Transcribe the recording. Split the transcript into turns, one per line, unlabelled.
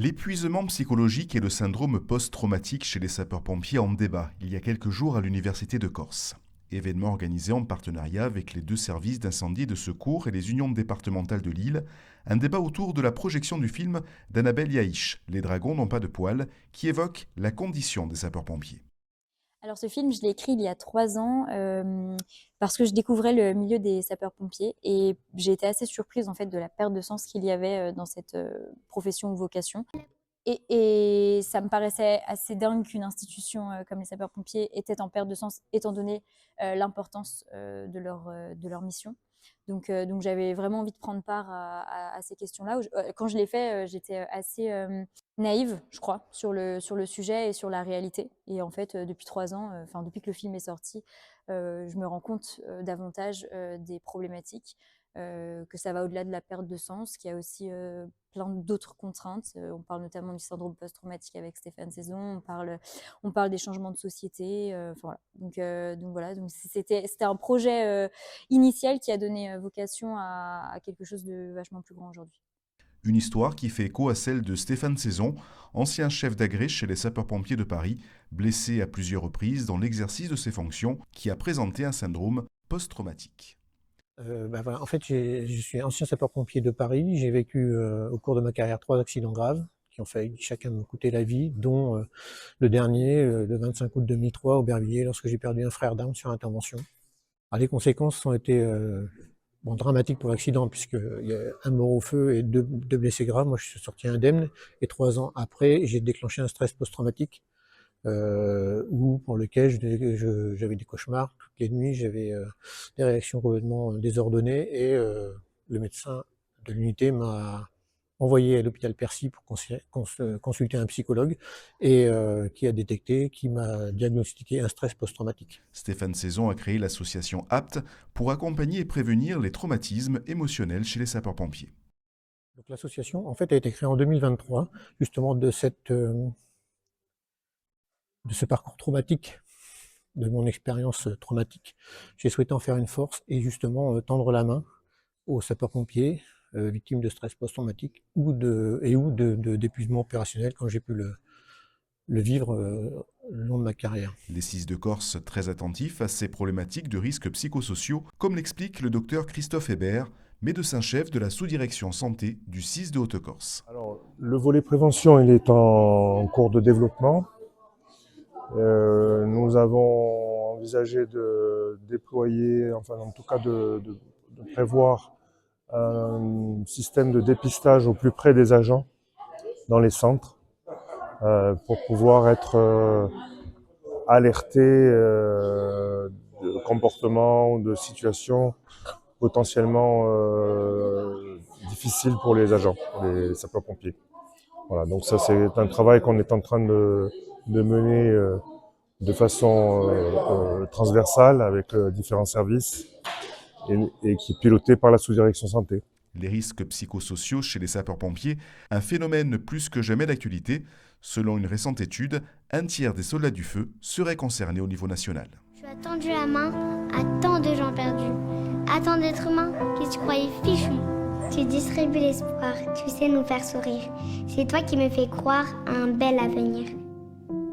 L'épuisement psychologique et le syndrome post-traumatique chez les sapeurs-pompiers en débat il y a quelques jours à l'Université de Corse. Événement organisé en partenariat avec les deux services d'incendie et de secours et les unions départementales de Lille, un débat autour de la projection du film d'Annabelle Yaïch, Les dragons n'ont pas de poils, qui évoque la condition des sapeurs-pompiers.
Alors ce film, je l'ai écrit il y a 3 ans parce que je découvrais le milieu des sapeurs-pompiers et j'ai été assez surprise en fait de la perte de sens qu'il y avait dans cette profession ou vocation. Et ça me paraissait assez dingue qu'une institution comme les sapeurs-pompiers était en perte de sens étant donné l'importance de leur mission. Donc j'avais vraiment envie de prendre part à ces questions-là. Quand je l'ai fait, j'étais assez naïve, je crois, sur le sujet et sur la réalité. Et en fait, depuis 3 ans, enfin depuis que le film est sorti, je me rends compte davantage des problématiques, que ça va au-delà de la perte de sens, qu'il y a aussi plein d'autres contraintes. On parle notamment du syndrome post-traumatique avec Stéphane Saison, on parle des changements de société. Voilà. Donc voilà, donc c'était un projet initial qui a donné vocation à quelque chose de vachement plus grand aujourd'hui.
Une histoire qui fait écho à celle de Stéphane Saison, ancien chef d'agré chez les sapeurs-pompiers de Paris, blessé à plusieurs reprises dans l'exercice de ses fonctions, qui a présenté un syndrome post-traumatique.
Voilà. En fait, je suis ancien sapeur-pompier de Paris. J'ai vécu au cours de ma carrière 3 accidents graves qui ont failli chacun me coûter la vie, dont le dernier, le 25 août 2003, au Aubervilliers, lorsque j'ai perdu un frère d'armes sur intervention. Alors, les conséquences ont été dramatiques pour l'accident, puisqu'il y a un mort au feu et deux blessés graves. Moi, je suis sorti indemne. Et 3 ans après, j'ai déclenché un stress post-traumatique pour lequel j'avais des cauchemars toutes les nuits, j'avais des réactions complètement désordonnées et le médecin de l'unité m'a envoyé à l'hôpital Percy pour consulter un psychologue et qui m'a diagnostiqué un stress post-traumatique.
Stéphane Saison a créé l'association APT pour accompagner et prévenir les traumatismes émotionnels chez les sapeurs-pompiers.
Donc l'association en fait a été créée en 2023 justement de ce parcours traumatique, de mon expérience traumatique. J'ai souhaité en faire une force et justement tendre la main aux sapeurs-pompiers victimes de stress post-traumatique ou d'épuisement opérationnel quand j'ai pu le vivre le long de ma carrière.
Les CIS de Corse, très attentifs à ces problématiques de risques psychosociaux, comme l'explique le docteur Christophe Hébert, médecin-chef de la sous-direction santé du CIS de Haute-Corse.
Alors, le volet prévention, il est en cours de développement. Nous avons envisagé de déployer, enfin en tout cas de prévoir un système de dépistage au plus près des agents dans les centres pour pouvoir être alertés de comportements ou de situations potentiellement difficiles pour les agents, pour les sapeurs-pompiers. Voilà, donc ça c'est un travail qu'on est en train de mener de façon transversale avec différents services et qui est piloté par la sous-direction santé.
Les risques psychosociaux chez les sapeurs-pompiers, un phénomène plus que jamais d'actualité. Selon une récente étude, un tiers des soldats du feu seraient concernés au niveau national.
Tu as tendu la main à tant de gens perdus, à tant d'êtres humains qui se croyaient fichus. Tu distribues l'espoir, tu sais nous faire sourire. C'est toi qui me fais croire à un bel avenir.